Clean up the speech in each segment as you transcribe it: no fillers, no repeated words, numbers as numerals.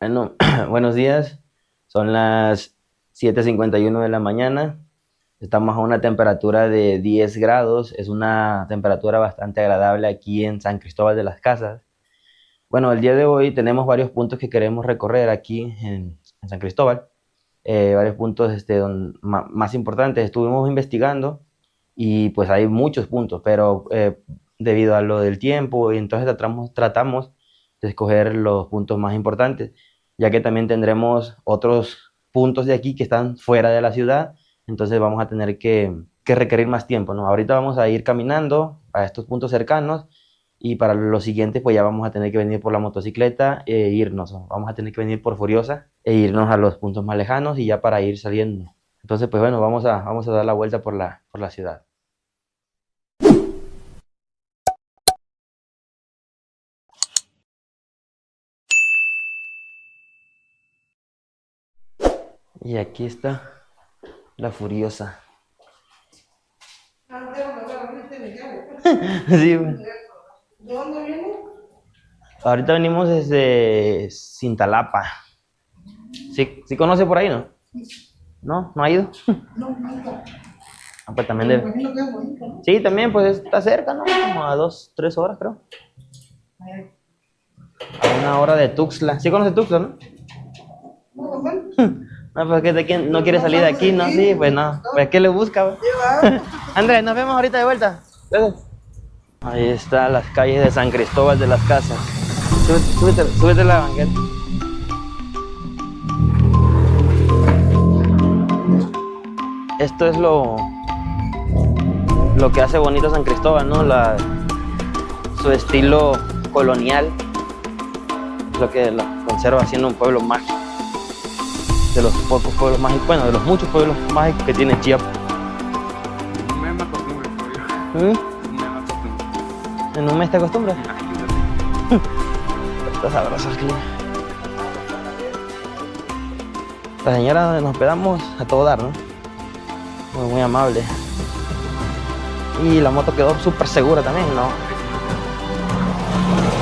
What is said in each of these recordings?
Bueno, buenos días. Son las 7:51 de la mañana. Estamos a una temperatura de 10 grados. Es una temperatura bastante agradable aquí en San Cristóbal de las Casas. Bueno, el día de hoy tenemos varios puntos que queremos recorrer aquí en San Cristóbal. Varios puntos más importantes. Estuvimos investigando y pues hay muchos puntos, pero debido a lo del tiempo, y entonces tratamos de escoger los puntos más importantes, ya que también tendremos otros puntos de aquí que están fuera de la ciudad, entonces vamos a tener que requerir más tiempo, ¿no? Ahorita vamos a ir caminando a estos puntos cercanos y para los siguientes pues ya vamos a tener que venir por la motocicleta e irnos, ¿no? Vamos a tener que venir por Furiosa e irnos a los puntos más lejanos y ya para ir saliendo. Entonces pues bueno, vamos a dar la vuelta por la ciudad. Y aquí está la Furiosa. Sí, güey. ¿De dónde viene? Ahorita venimos desde Cintalapa. ¿Sí conoce por ahí, no? ¿No? ¿No ha ido? No, nunca. Ah, pues también Me debe. imagino que es bonito, ¿no? Sí, también, pues está cerca, ¿no? Como a 2, 3 horas, creo. A 1 hora de Tuxtla. ¿Sí conoce Tuxtla, no? No, bueno. No, pues que de quién no quiere salir de aquí, ¿no? Sí, pues no. Pues ¿qué le busca, güey? Andrés, nos vemos ahorita de vuelta. Gracias. Ahí está las calles de San Cristóbal de las Casas. Súbete la banqueta. Esto es lo que hace bonito San Cristóbal, ¿no? Su estilo colonial, lo que lo conserva siendo un pueblo mágico. De los pocos pueblos mágicos, bueno, de los muchos pueblos mágicos que tiene Chiapas. Me acostumbro, ¿Mm? me acostumbro. ¿En un mes te acostumbras? Ayúdate. Está sabroso el clima. La señora donde nos hospedamos a todo dar, ¿no? Muy amable. Y la moto quedó súper segura también, ¿no?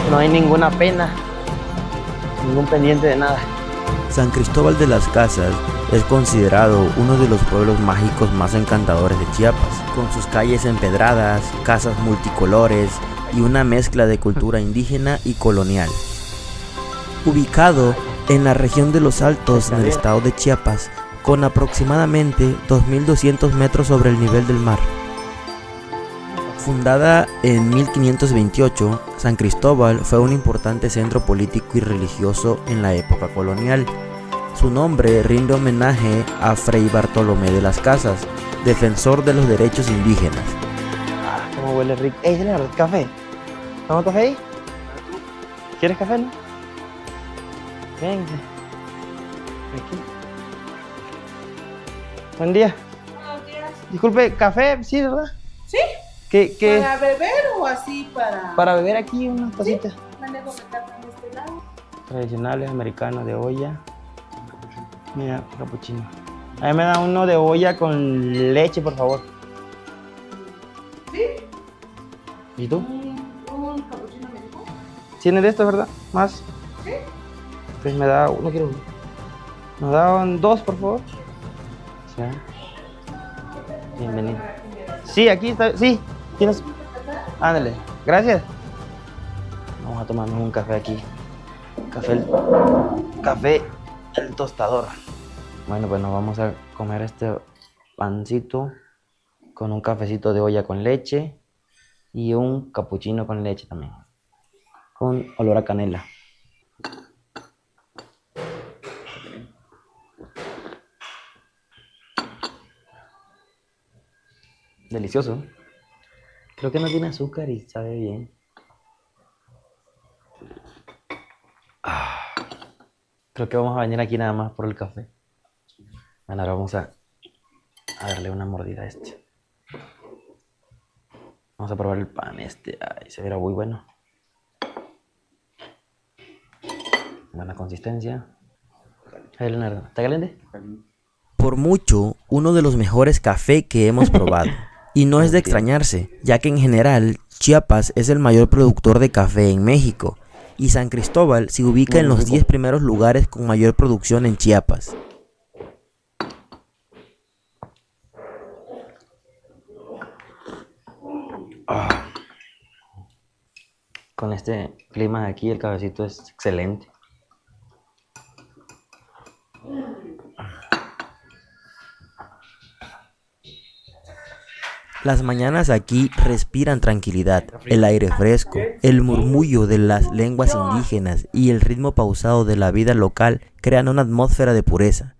No hay ninguna pena, ningún pendiente de nada. San Cristóbal de las Casas es considerado uno de los pueblos mágicos más encantadores de Chiapas, con sus calles empedradas, casas multicolores y una mezcla de cultura indígena y colonial. Ubicado en la región de los Altos en el estado de Chiapas, con aproximadamente 2.200 metros sobre el nivel del mar. Fundada en 1528, San Cristóbal fue un importante centro político y religioso en la época colonial. Su nombre rinde homenaje a Fray Bartolomé de las Casas, defensor de los derechos indígenas. Ah, cómo huele rico. ¡Ey, señor, café! ¿Toma café ahí? ¿Quieres café, no? Venga. Aquí. Buen día. Buenos días. Disculpe, ¿café? Sí, ¿verdad? ¿Sí? ¿Qué? ¿Para beber o así para...? Para beber aquí unas tacitas. Manejo que está en este lado. Tradicionales, americanos de olla. Mira, capuchino. A mí me da uno de olla con leche, por favor. ¿Sí? ¿Y tú? Un capuchino me dijo. ¿Tienes de esto, verdad? ¿Más? ¿Sí? Pues me da uno, quiero uno. ¿Nos daban 2, por favor? Sí. Bienvenido. Sí, aquí está. Sí, tienes. Ándale. Gracias. Vamos a tomarnos un café aquí. Café el tostador. Bueno, pues nos vamos a comer este pancito con un cafecito de olla con leche y un capuchino con leche también, con olor a canela. Delicioso. Creo que no tiene azúcar y sabe bien. Creo que vamos a venir aquí nada más por el café. Bueno, ahora vamos a darle una mordida a este. Vamos a probar el pan este. Ay, se verá muy bueno. Buena consistencia. Ay, Leonardo, ¿está caliente? Por mucho, uno de los mejores café que hemos probado. Y no es de extrañarse, ya que en general Chiapas es el mayor productor de café en México y San Cristóbal se ubica en los 10 primeros lugares con mayor producción en Chiapas. Con este clima de aquí, el cafecito es excelente. Las mañanas aquí respiran tranquilidad, el aire fresco, el murmullo de las lenguas indígenas y el ritmo pausado de la vida local crean una atmósfera de pureza.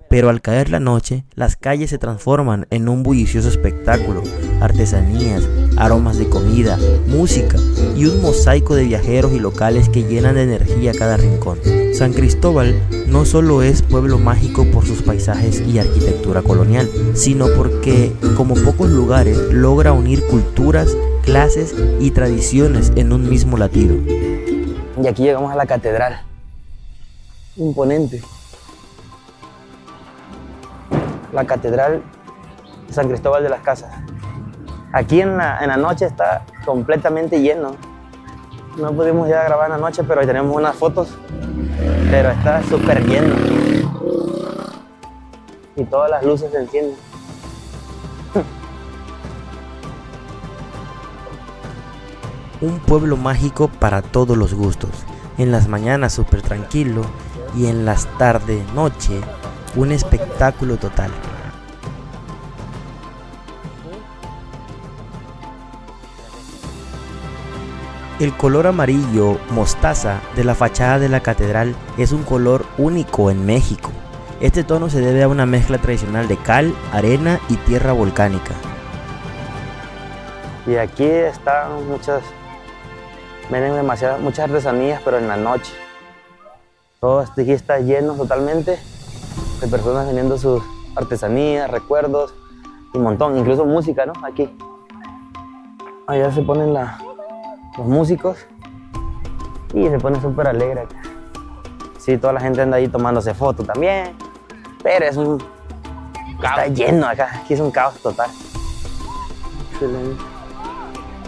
Pero al caer la noche, las calles se transforman en un bullicioso espectáculo, artesanías, aromas de comida, música y un mosaico de viajeros y locales que llenan de energía cada rincón. San Cristóbal no solo es pueblo mágico por sus paisajes y arquitectura colonial, sino porque, como pocos lugares, logra unir culturas, clases y tradiciones en un mismo latido. Y aquí llegamos a la catedral. Imponente. La catedral de San Cristóbal de las Casas. Aquí en la noche está completamente lleno. No pudimos ya grabar en la noche, pero ahí tenemos unas fotos. Pero está súper lleno. Y todas las luces se encienden. Un pueblo mágico para todos los gustos. En las mañanas súper tranquilo y en las tardes, noche, un espectáculo total. El color amarillo mostaza de la fachada de la catedral es un color único en México. Este tono se debe a una mezcla tradicional de cal, arena y tierra volcánica. Y aquí están venden muchas artesanías, pero en la noche. Todo aquí está lleno totalmente de personas vendiendo sus artesanías, recuerdos y un montón, incluso música, ¿no? Aquí. Allá se ponen los músicos y se pone súper alegre acá. Sí, toda la gente anda ahí tomándose fotos también, pero es un caos. Está lleno acá, aquí es un caos total. Excelente.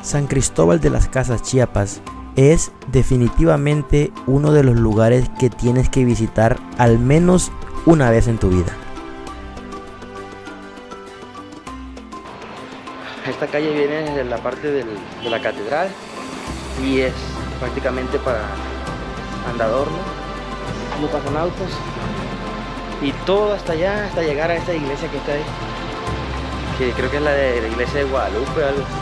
San Cristóbal de las Casas, Chiapas, es definitivamente uno de los lugares que tienes que visitar al menos una vez en tu vida. Esta calle viene desde la parte de la catedral y es prácticamente para andador, ¿no? No pasan autos y todo hasta allá, hasta llegar a esta iglesia que está ahí, que creo que es la iglesia de Guadalupe o algo así.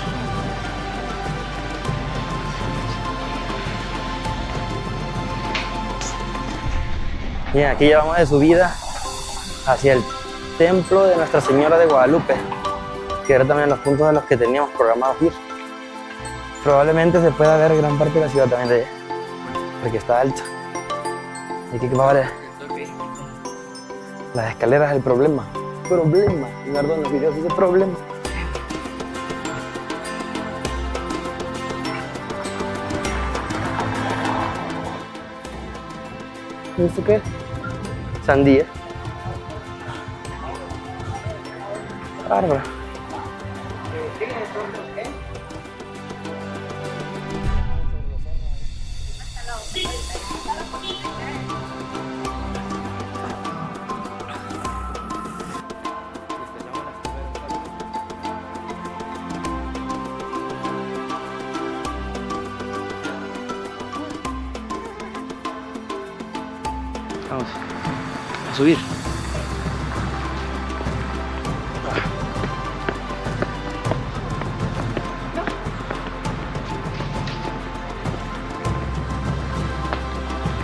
Bien, aquí ya vamos de subida hacia el templo de Nuestra Señora de Guadalupe, que era también los puntos de los que teníamos programados ir. Probablemente se pueda ver gran parte de la ciudad también de allá, porque está alto. Hay que bajar las escaleras es el problema. Problema. Perdón, los videos dice problema. ¿Esto qué? Sandía. Bárbaro. Vamos a subir.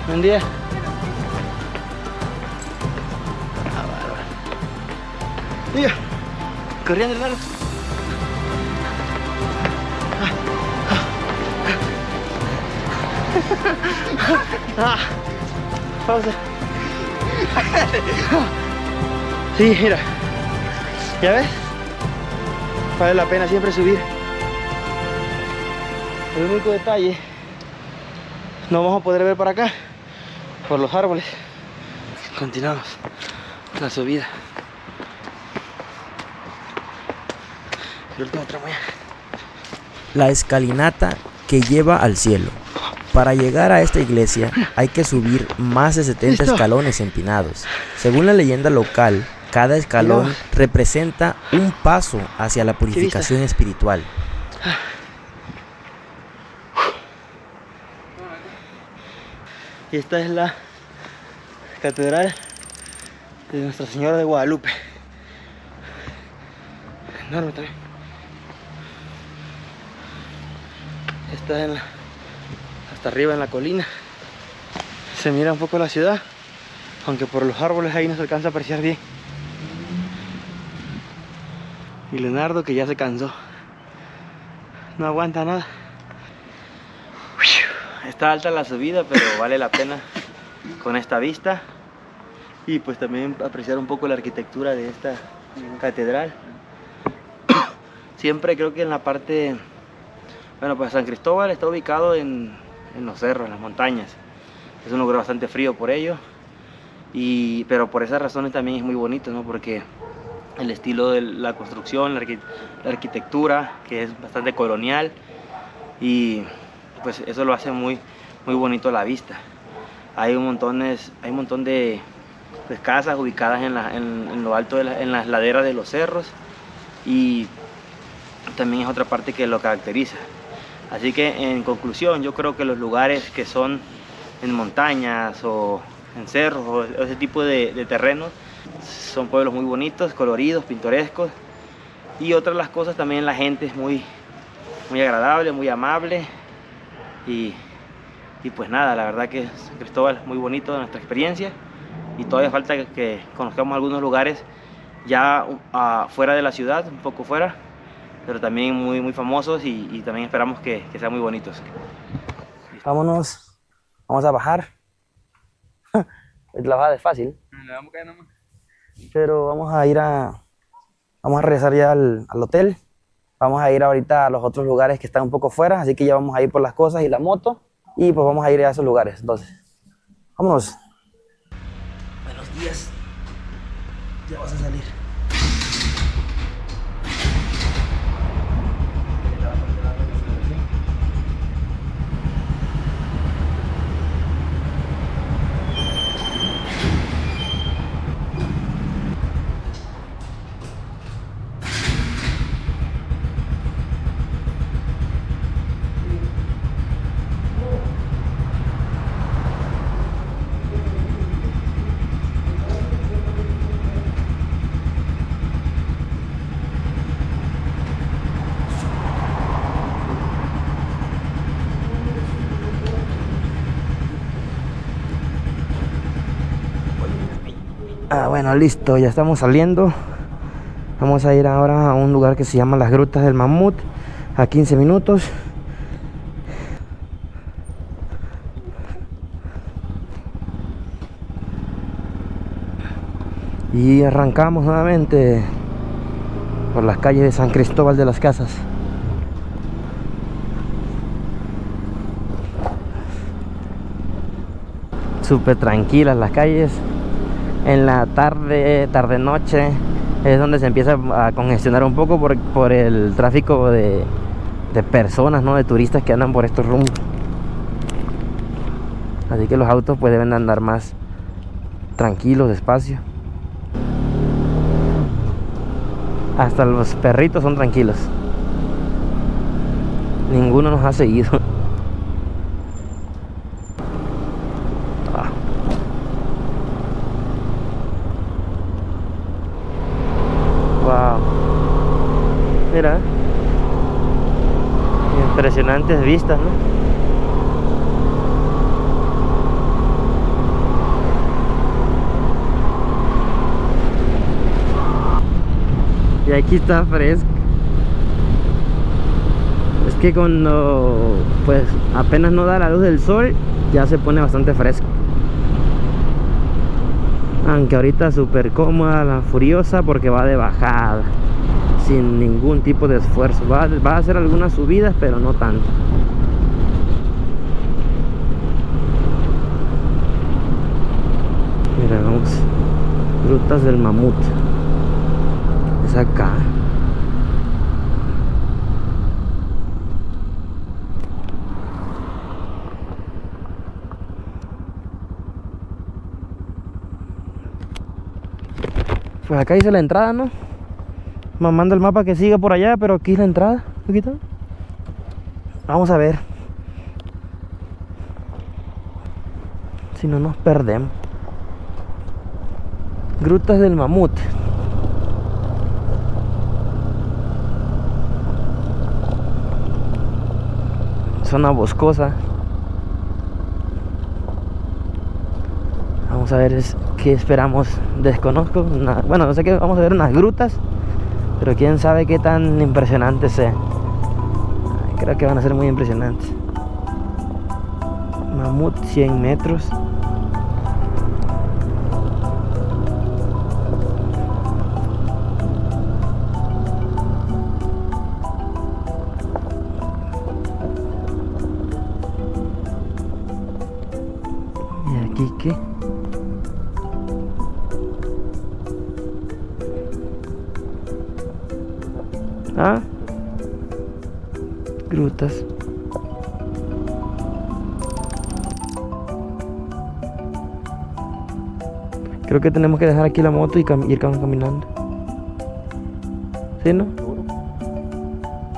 Buen día. Bárbaro. Diga, corriendo el largo. Pausa. Sí, mira. ¿Ya ves? Vale la pena siempre subir. El único detalle, no vamos a poder ver para acá por los árboles. Continuamos la subida. El último tramo ya. La escalinata que lleva al cielo. Para llegar a esta iglesia hay que subir más de 70 escalones empinados. Según la leyenda local, cada escalón representa un paso hacia la purificación espiritual. Y esta es la catedral de Nuestra Señora de Guadalupe. Enorme también. Está hasta arriba en la colina. Se mira un poco la ciudad, aunque por los árboles ahí no se alcanza a apreciar bien. Y Leonardo, que ya se cansó, no aguanta nada. Está alta la subida, pero vale la pena con esta vista. Y pues también apreciar un poco la arquitectura de esta catedral. Siempre creo que en la parte... Bueno, pues San Cristóbal está ubicado en los cerros, en las montañas. Es un lugar bastante frío por ello. Pero por esas razones también es muy bonito, ¿no? Porque el estilo de la construcción, la arquitectura, que es bastante colonial. Y pues eso lo hace muy bonito a la vista. Hay un montón de pues, casas ubicadas en lo alto, en las laderas de los cerros. Y también es otra parte que lo caracteriza. Así que en conclusión, yo creo que los lugares que son en montañas o en cerros o ese tipo de terrenos son pueblos muy bonitos, coloridos, pintorescos. Y otra de las cosas también, la gente es muy agradable, muy amable. Y pues nada, la verdad que San Cristóbal es muy bonito nuestra experiencia. Y todavía falta que conozcamos algunos lugares ya fuera de la ciudad, un poco fuera, pero también muy famosos y también esperamos que sean muy bonitos. Vámonos, vamos a bajar. La bajada es fácil, Le damos caer nomás. pero vamos a regresar ya al hotel. Vamos a ir ahorita a los otros lugares que están un poco fuera, así que ya vamos a ir por las cosas y la moto y pues vamos a ir a esos lugares. Entonces, vámonos. Buenos días. Ya vas a salir. Bueno, listo, ya estamos saliendo. Vamos a ir ahora a un lugar que se llama las Grutas del Mamut, a 15 minutos. Y arrancamos nuevamente por las calles de San Cristóbal de las Casas. Súper tranquilas las calles. En la tarde-noche es donde se empieza a congestionar un poco por el tráfico de personas, ¿no? De turistas que andan por estos rumbos. Así que los autos pues deben andar más tranquilos, despacio. Hasta los perritos son tranquilos. Ninguno nos ha seguido. Wow. Mira. Impresionantes vistas, ¿no? Y aquí está fresco. Es que cuando pues apenas no da la luz del sol, ya se pone bastante fresco. Aunque ahorita súper cómoda la Furiosa porque va de bajada, sin ningún tipo de esfuerzo. Va a hacer algunas subidas, pero no tanto. Mira, vamos. Grutas del Mamut. Es acá. Pues acá dice la entrada, ¿no? Me manda el mapa que siga por allá, pero aquí es la entrada. Aquí está. Vamos a ver si no nos perdemos. Grutas del Mamut. Zona boscosa. Vamos a ver qué esperamos. Desconozco. Bueno, no sé qué. Vamos a ver unas grutas. Pero quién sabe qué tan impresionantes sean. Creo que van a ser muy impresionantes. Mamut 100 metros. ¿Y aquí qué? Ah, grutas. Creo que tenemos que dejar aquí la moto y ir caminando. ¿Sí, no?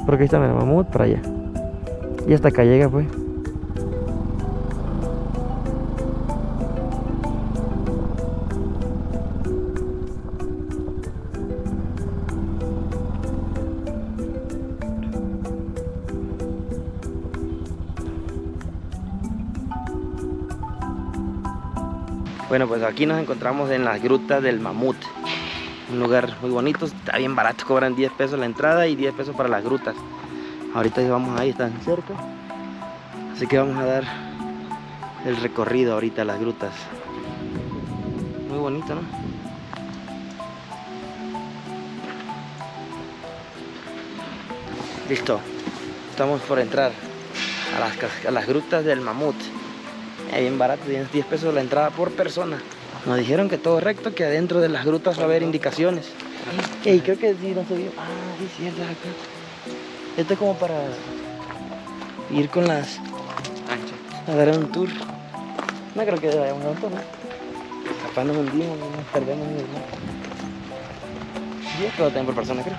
Porque ahí está el mamut para allá. Y hasta acá llega, pues. Bueno, pues aquí nos encontramos en las grutas del Mamut. Un lugar muy bonito, está bien barato, cobran 10 pesos la entrada y 10 pesos para las grutas. Ahorita vamos ahí, están cerca. Así que vamos a dar el recorrido ahorita a las grutas. Muy bonito, ¿no? Listo, estamos por entrar a las grutas del Mamut. Bien barato, tienes 10 pesos la entrada por persona. Nos dijeron que todo recto, que adentro de las grutas va a haber indicaciones. Y creo que sí, no se vio. Ah, sí, cierto, acá. Esto es como para ir con las anchas a dar un tour. No creo que vayamos a un tour, ¿no? Capaz nos hundimos, nos perdemos. 10 pesos también por persona, creo.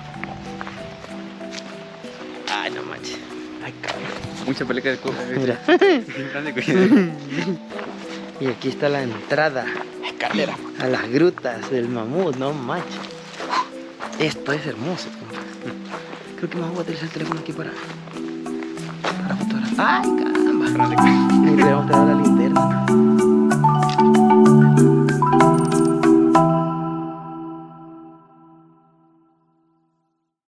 Ay, no manches. Ay, cabrón. Mucha pelea de coca. Mira. Y aquí está la entrada, escalera, a las grutas del Mamut, no manches. Esto es hermoso, compadre. Creo que me voy a utilizar el teléfono aquí para fotografiar. ¡Ay, caramba! Y le vamos a dar la linterna.